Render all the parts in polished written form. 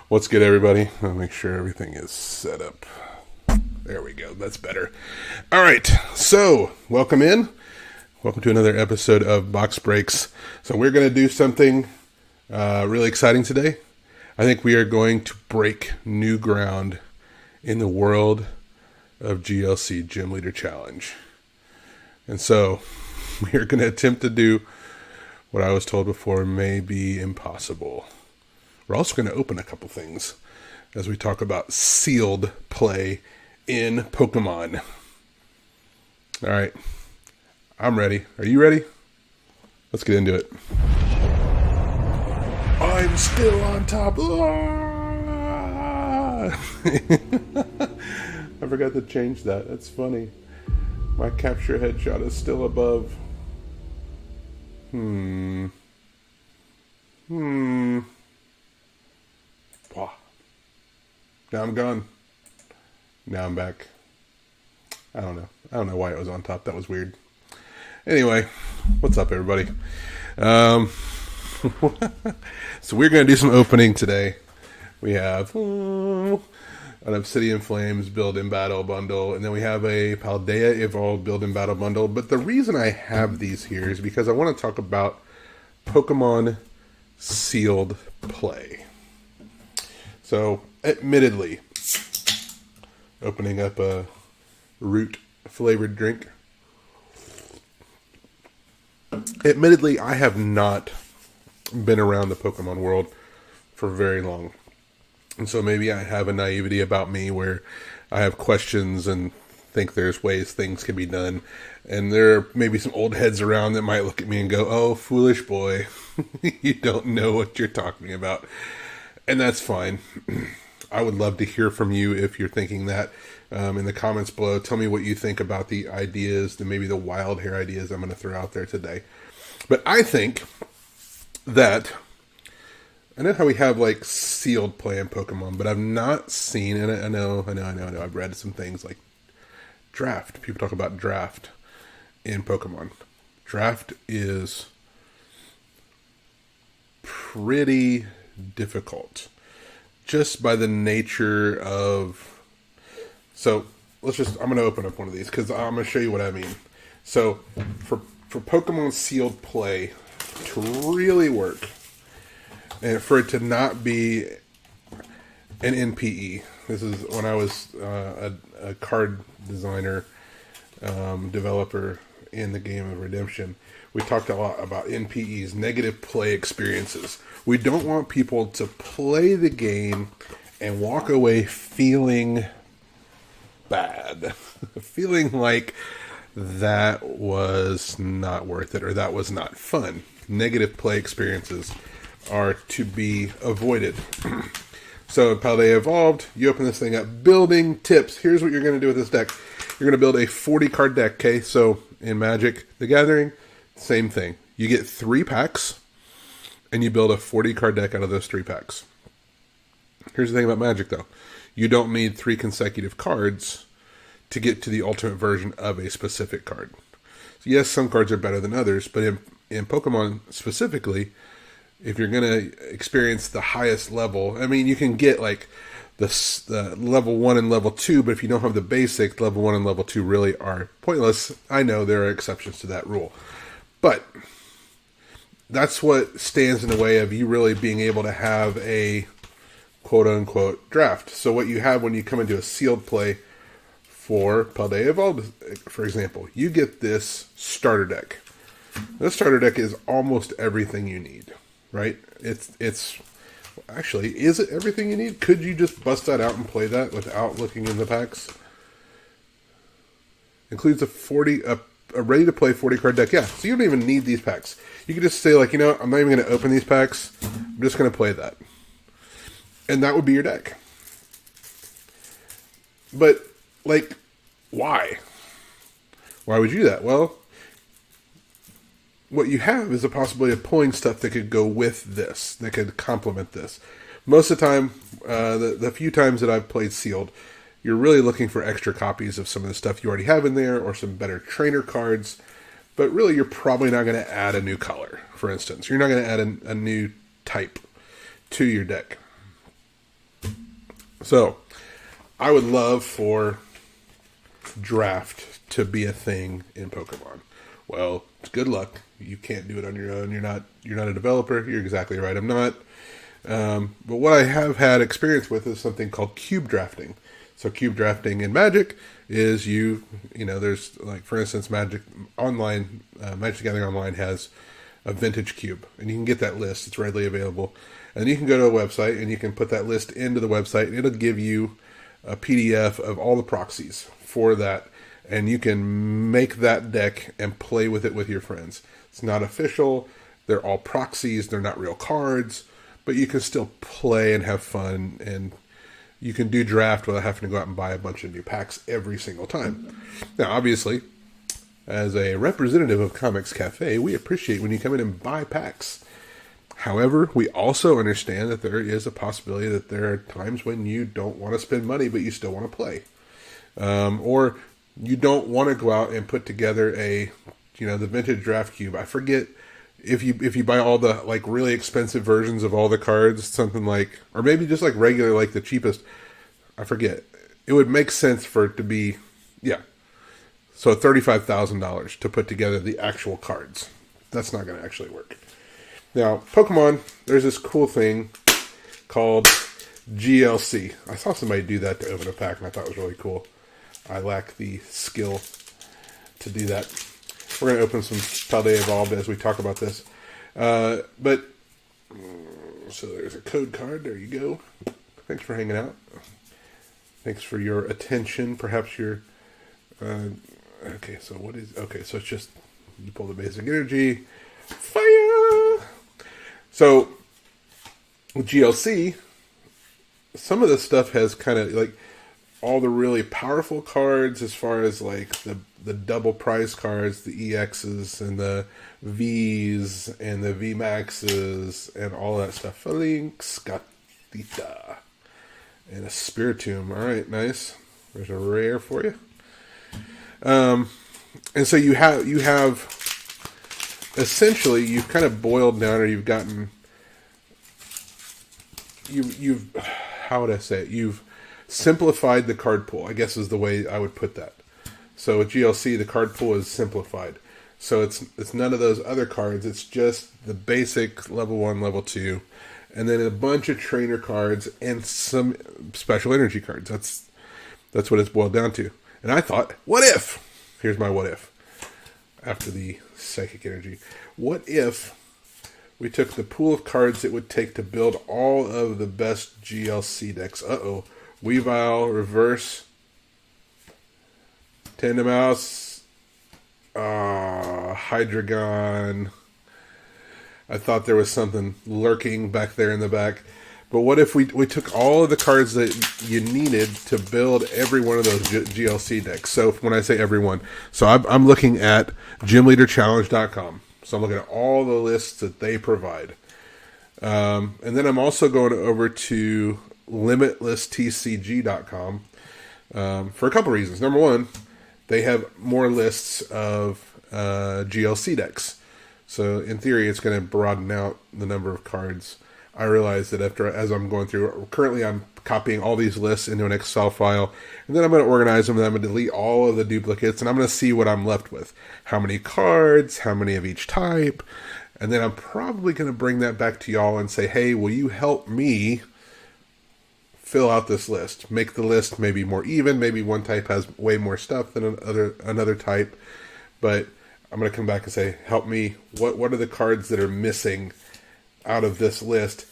What's good, everybody? I'll make sure everything is set up. There we go. That's better. All right. So, welcome in. Welcome to another episode of Box Breaks. So, we're going to do something really exciting today. I think we are going to break new ground in the world of GLC Gym Leader Challenge. And so, we are going to attempt to do what I was told before may be impossible. We're also going to open a couple things as we talk about sealed play in Pokemon. All right. I'm ready. Are you ready? Let's get into it. I'm still on top. I forgot to change that. That's funny. My capture headshot is still above. Wow. Now I'm gone. Now I'm back. I don't know why it was on top. That was weird. Anyway, what's up, everybody? So we're going to do some opening today. We have an Obsidian Flames Build in Battle bundle, and then we have a Paldea Evolved Build in Battle bundle. But the reason I have these here is because I want to talk about Pokemon sealed play. So, admittedly, opening up a root flavored drink. Admittedly, I have not been around the Pokemon world for very long. And so maybe I have a naivety about me where I have questions and think there's ways things can be done. And there are maybe some old heads around that might look at me and go, "Oh, foolish boy, you don't know what you're talking about." And that's fine. I would love to hear from you if you're thinking that in the comments below. Tell me what you think about the ideas, maybe the wild hair ideas I'm going to throw out there today. But I think that I know how we have like sealed play in Pokemon, but I've not seen, and I know. I've read some things like draft. People talk about draft in Pokemon. Draft is pretty difficult just by the nature of. So I'm going to open up one of these because I'm going to show you what I mean. So for Pokemon sealed play to really work, and for it to not be an NPE. This is when I was a card designer, developer in the game of Redemption. We talked a lot about NPEs, negative play experiences. We don't want people to play the game and walk away feeling bad. Feeling like that was not worth it or that was not fun. Negative play experiences are to be avoided. So Paldea Evolved, you open this thing up. Building tips. Here's what you're going to do with this deck. You're going to build a 40 card deck, okay? So in Magic the Gathering, same thing. You get 3 packs, and you build a 40 card deck out of those 3 packs. Here's the thing about Magic, though. You don't need 3 consecutive cards to get to the ultimate version of a specific card. So yes, some cards are better than others, but in Pokemon specifically, if you're going to experience the highest level, I mean, you can get like the level 1 and level 2, but if you don't have the basics, level 1 and level 2 really are pointless. I know there are exceptions to that rule. But that's what stands in the way of you really being able to have a quote-unquote draft. So what you have when you come into a sealed play for Paldea Evolved, for example, you get this starter deck. This starter deck is almost everything you need, right? It's actually, is it everything you need? Could you just bust that out and play that without looking in the packs? Includes a ready-to-play 40-card deck. Yeah, so you don't even need these packs. You can just say, like, you know what? I'm not even going to open these packs. I'm just going to play that. And that would be your deck. But, like, why? Why would you do that? Well, what you have is a possibility of pulling stuff that could go with this, that could complement this. Most of the time, the few times that I've played sealed, you're really looking for extra copies of some of the stuff you already have in there, or some better trainer cards. But really, you're probably not going to add a new color, for instance. You're not going to add a new type to your deck. So, I would love for draft to be a thing in Pokemon. Well, good luck. You can't do it on your own. You're not a developer. You're exactly right. I'm not. But what I have had experience with is something called cube drafting. So cube drafting in Magic is there's like, for instance, Magic Online, Magic the Gathering Online has a vintage cube, and you can get that list. It's readily available, and you can go to a website and you can put that list into the website, and it'll give you a PDF of all the proxies for that, and you can make that deck and play with it with your friends. It's not official. They're all proxies. They're not real cards, but you can still play and have fun, and you can do draft without having to go out and buy a bunch of new packs every single time. Now, obviously, as a representative of Comix Cafe, we appreciate when you come in and buy packs. However, we also understand that there is a possibility that there are times when you don't want to spend money, but you still want to play. Or you don't want to go out and put together the vintage draft cube. I forget if you buy all the like really expensive versions of all the cards, something like, or maybe just like regular, like the cheapest. I forget. It would make sense for it to be, so $35,000 to put together the actual cards. That's not going to actually work. Now, Pokemon, there's this cool thing called GLC. I saw somebody do that to open a pack, and I thought it was really cool. I lack the skill to do that. We're going to open some Paldea Evolved as we talk about this. So there's a code card. There you go. Thanks for hanging out. Thanks for your attention. Perhaps your... okay, so it's just... You pull the basic energy. Fire! So, with GLC, some of this stuff has kind of like all the really powerful cards as far as like the double prize cards, the EXs and the Vs and the VMAXs and all that stuff. Links, Gatita, and a Spiritomb. All right, nice. There's a rare for you. And so you have essentially you've kind of boiled down, or you've gotten you've how would I say it? You've simplified the card pool, I guess is the way I would put that. So with GLC, the card pool is simplified. So it's none of those other cards. It's just the basic level 1, level 2, and then a bunch of trainer cards and some special energy cards. That's what it's boiled down to. And I thought, what if? Here's my what if. After the psychic energy. What if we took the pool of cards it would take to build all of the best GLC decks? Weavile, Reverse, Tandemaus, Hydreigon. I thought there was something lurking back there in the back. But what if we took all of the cards that you needed to build every one of those GLC decks? So when I say every one, so I'm looking at gymleaderchallenge.com. So I'm looking at all the lists that they provide. And then I'm also going over to limitlesstcg.com for a couple reasons. Number one, they have more lists of GLC decks. So in theory, it's going to broaden out the number of cards. I realize that as I'm going through, currently I'm copying all these lists into an Excel file, and then I'm going to organize them, and I'm going to delete all of the duplicates, and I'm going to see what I'm left with. How many cards, how many of each type, and then I'm probably going to bring that back to y'all and say, hey, will you help me fill out this list? Make the list maybe more even. Maybe one type has way more stuff than another type, but I'm going to come back and say, help me. What are the cards that are missing out of this list?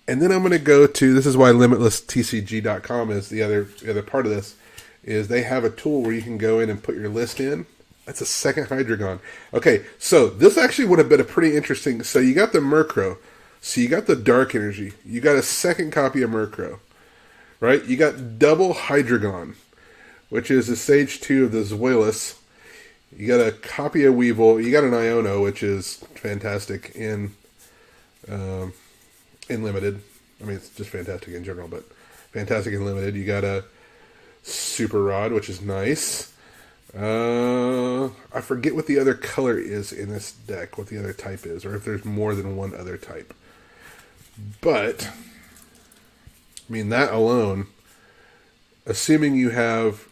And then I'm going to go to, this is why limitlesstcg.com is the other part of this, is they have a tool where you can go in and put your list in. That's a second Hydreigon. Okay, so this actually would have been a pretty interesting, so you got the Murkrow, so you got the Dark Energy, you got a second copy of Murkrow, right? You got double Hydreigon, which is the Stage 2 of the Zoilus. You got a copy of Weevil, you got an Iono, which is fantastic in Limited. I mean, it's just fantastic in general, but fantastic in Limited. You got a Super Rod, which is nice. I forget what the other color is in this deck, what the other type is, or if there's more than one other type. But I mean, that alone, assuming you have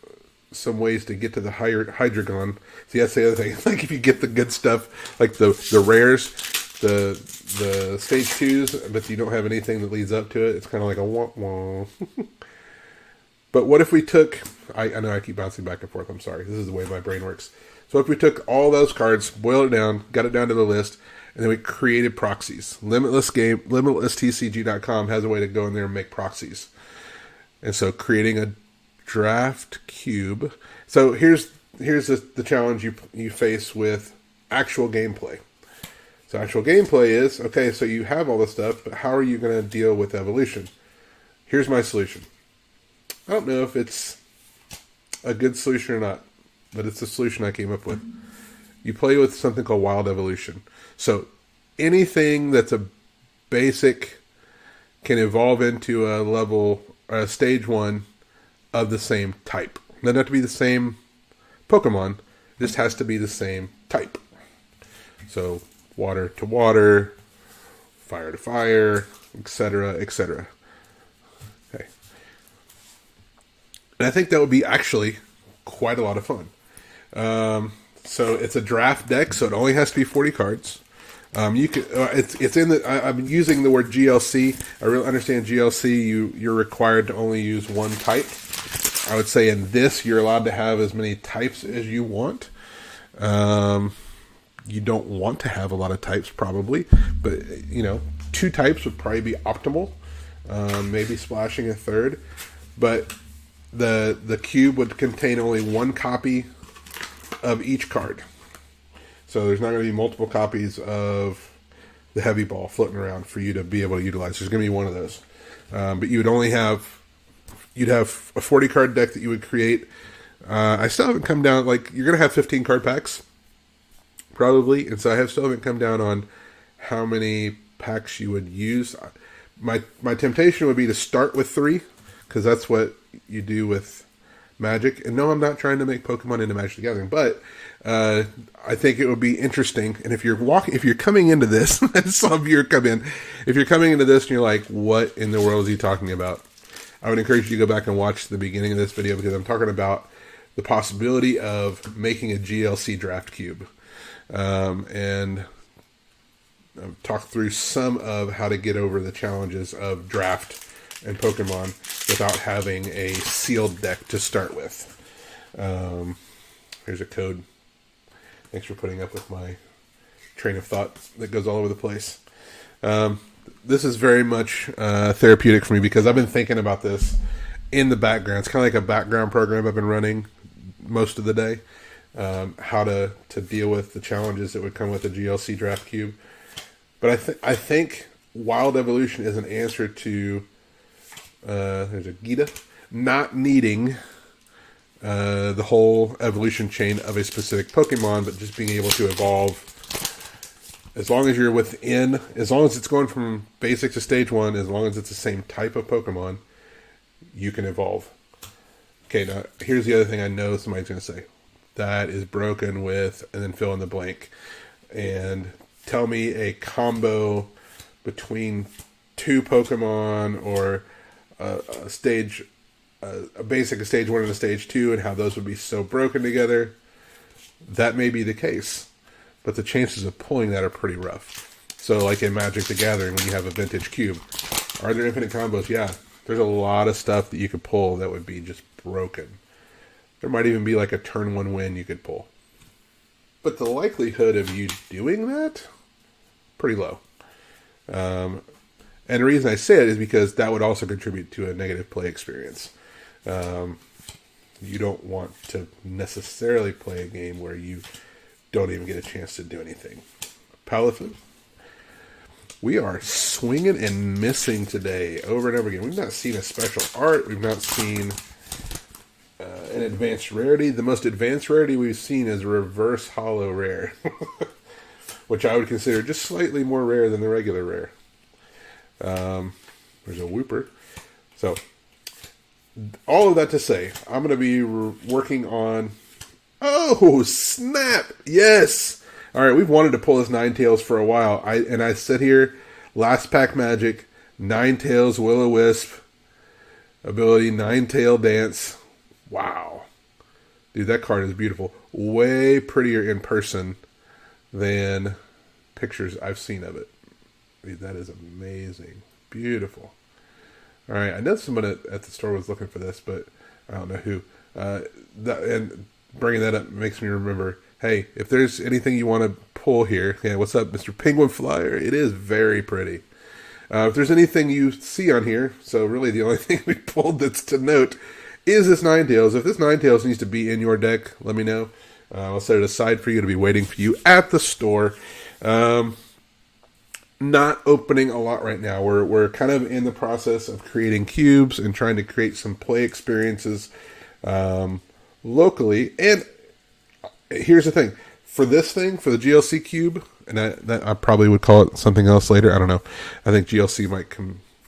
some ways to get to the higher Hydreigon. See, that's the other thing. Like if you get the good stuff, like the rares, the stage 2s, but you don't have anything that leads up to it, it's kind of like a wah-wah. But what if we took... I know I keep bouncing back and forth. I'm sorry. This is the way my brain works. So if we took all those cards, boiled it down, got it down to the list, and then we created proxies. LimitlessTCG.com has a way to go in there and make proxies. And so creating a draft cube. So here's the challenge you face with actual gameplay. So actual gameplay is, okay, so you have all this stuff, but how are you going to deal with evolution? Here's my solution. I don't know if it's a good solution or not, but it's the solution I came up with. You play with something called wild evolution. So anything that's a basic can evolve into a level, stage 1 of the same type. It doesn't have to be the same Pokemon. It just has to be the same type. So water to water, fire to fire, etc., etc. Okay. And I think that would be actually quite a lot of fun. So it's a draft deck, so it only has to be 40 cards. You can. It's in the. I'm using the word GLC. I really understand GLC. You're required to only use one type. I would say in this, you're allowed to have as many types as you want. You don't want to have a lot of types, probably, but 2 types would probably be optimal. Maybe splashing a third, but the cube would contain only 1 copy of each card. So there's not going to be multiple copies of the heavy ball floating around for you to be able to utilize. There's going to be one of those, but you would only have. You'd have a 40 card deck that you would create. I still haven't come down, like, you're going to have 15 card packs, probably, and so I still haven't come down on how many packs you would use. My temptation would be to start with 3, because that's what you do with Magic. And no, I'm not trying to make Pokemon into Magic the Gathering, but I think it would be interesting. And if you're coming into this, I saw a viewer come in. If you're coming into this and you're like, what in the world is he talking about? I would encourage you to go back and watch the beginning of this video, because I'm talking about the possibility of making a GLC Draft Cube. And I've talked through some of how to get over the challenges of draft and Pokemon without having a sealed deck to start with. Here's a code. Thanks for putting up with my train of thought that goes all over the place. This is very much therapeutic for me, because I've been thinking about this in the background. It's kind of like a background program I've been running most of the day. How to deal with the challenges that would come with a GLC Draft Cube. But I think Wild Evolution is an answer to there's a Gita, not needing the whole evolution chain of a specific Pokemon, but just being able to evolve. As long as you're within, as long as it's going from basic to stage 1, as long as it's the same type of Pokemon, you can evolve. Okay, now here's the other thing I know somebody's going to say. That is broken with, and then fill in the blank. And tell me a combo between 2 Pokemon, or a basic, a stage 1 and a stage 2, and how those would be so broken together. That may be the case, but the chances of pulling that are pretty rough. So like in Magic the Gathering, when you have a vintage cube, are there infinite combos? Yeah, there's a lot of stuff that you could pull that would be just broken. There might even be like a turn 1 win you could pull. But the likelihood of you doing that, pretty low. And the reason I say it is because that would also contribute to a negative play experience. You don't want to necessarily play a game where you don't even get a chance to do anything. Palafin, we are swinging and missing today over and over again. We've not seen a special art. We've not seen an advanced rarity. The most advanced rarity we've seen is reverse holo rare, which I would consider just slightly more rare than the regular rare. There's a Whooper. So, all of that to say, I'm going to be working on... Oh, snap! Yes! Alright, we've wanted to pull this Ninetales for a while. I sit here, last pack Magic, Ninetales, Will-O-Wisp, ability, Ninetale Dance. Wow. Dude, that card is beautiful. Way prettier in person than pictures I've seen of it. Dude, that is amazing. Beautiful. All right, I know someone at the store was looking for this, but I don't know who. And bringing that up makes me remember, hey, if there's anything you want to pull here, yeah, what's up, Mr. Penguin Flyer? It is very pretty. If there's anything you see on here, so really the only thing we pulled that's to note is this Ninetales. If this Ninetales needs to be in your deck, let me know. I'll set it aside for you to be waiting for you at the store. Not opening a lot right now. We're kind of in the process of creating cubes and trying to create some play experiences locally. And here's the thing. For this thing, for the GLC Cube, and I probably would call it something else later. I don't know. I think GLC might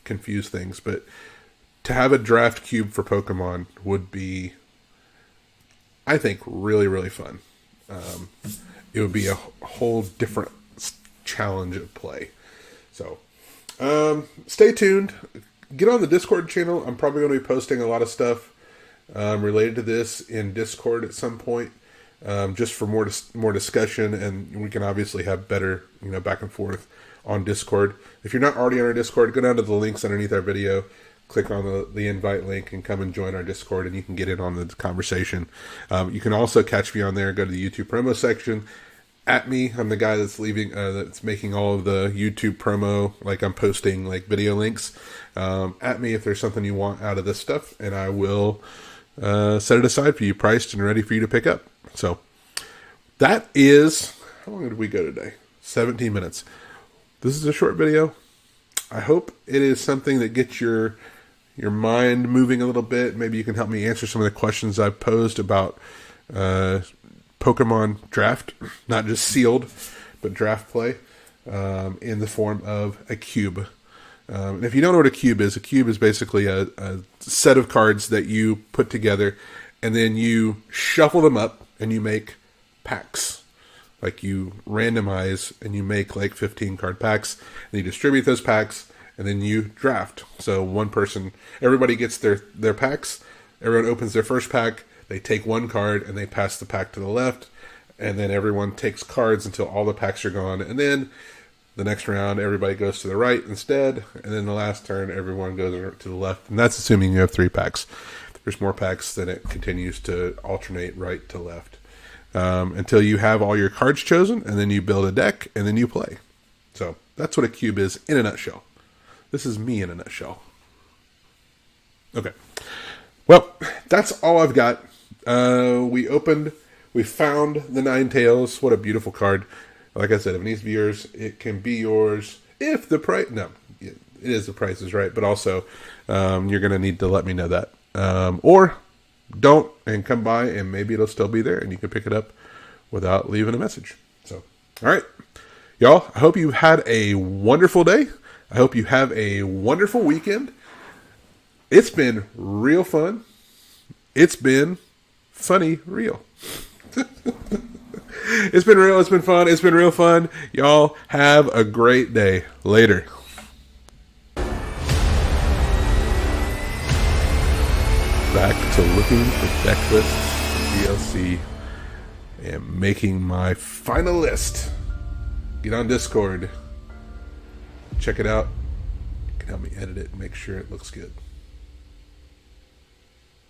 confuse things. But to have a draft cube for Pokemon would be, I think, really, really fun. It would be a whole different challenge of play. So, stay tuned. Get on the Discord channel. I'm probably going to be posting a lot of stuff related to this in Discord at some point, just for more discussion, and we can obviously have better, back and forth on Discord. If you're not already on our Discord, go down to the links underneath our video, click on the invite link, and come and join our Discord, and you can get in on the conversation. You can also catch me on there. Go to the YouTube promo section. At me, I'm the guy that's that's making all of the YouTube promo. Like, I'm posting like video links. At me if there's something you want out of this stuff, and I will set it aside for you, priced and ready for you to pick up. So that is, how long did we go today? 17 minutes. This is a short video. I hope it is something that gets your mind moving a little bit. Maybe you can help me answer some of the questions I've posed about Pokemon draft, not just sealed, but draft play in the form of a cube. And if you don't know what a cube is basically a set of cards that you put together, and then you shuffle them up and you make packs. Like, you randomize and you make like 15 card packs, and you distribute those packs, and then you draft. So everybody gets their packs, everyone opens their first pack, they take one card and they pass the pack to the left, and then everyone takes cards until all the packs are gone, and then the next round everybody goes to the right instead, and then the last turn everyone goes to the left, and that's assuming you have 3 packs. If there's more packs, then it continues to alternate right to left until you have all your cards chosen, and then you build a deck, and then you play. So that's what a cube is in a nutshell. This is me in a nutshell. Okay. Well, that's all I've got. We found the Ninetales. What a beautiful card. Like I said, if it needs to be yours, it can be yours. If the price, no, it is the price is right, but also, you're going to need to let me know that. Or don't, and come by, and maybe it'll still be there, and you can pick it up without leaving a message. So, all right, y'all, I hope you had a wonderful day. I hope you have a wonderful weekend. It's been real fun. It's been funny, real. It's been real. It's been fun. It's been real fun. Y'all have a great day. Later. Back to looking for deck lists for DLC and making my final list. Get on Discord. Check it out. You can help me edit it and make sure it looks good.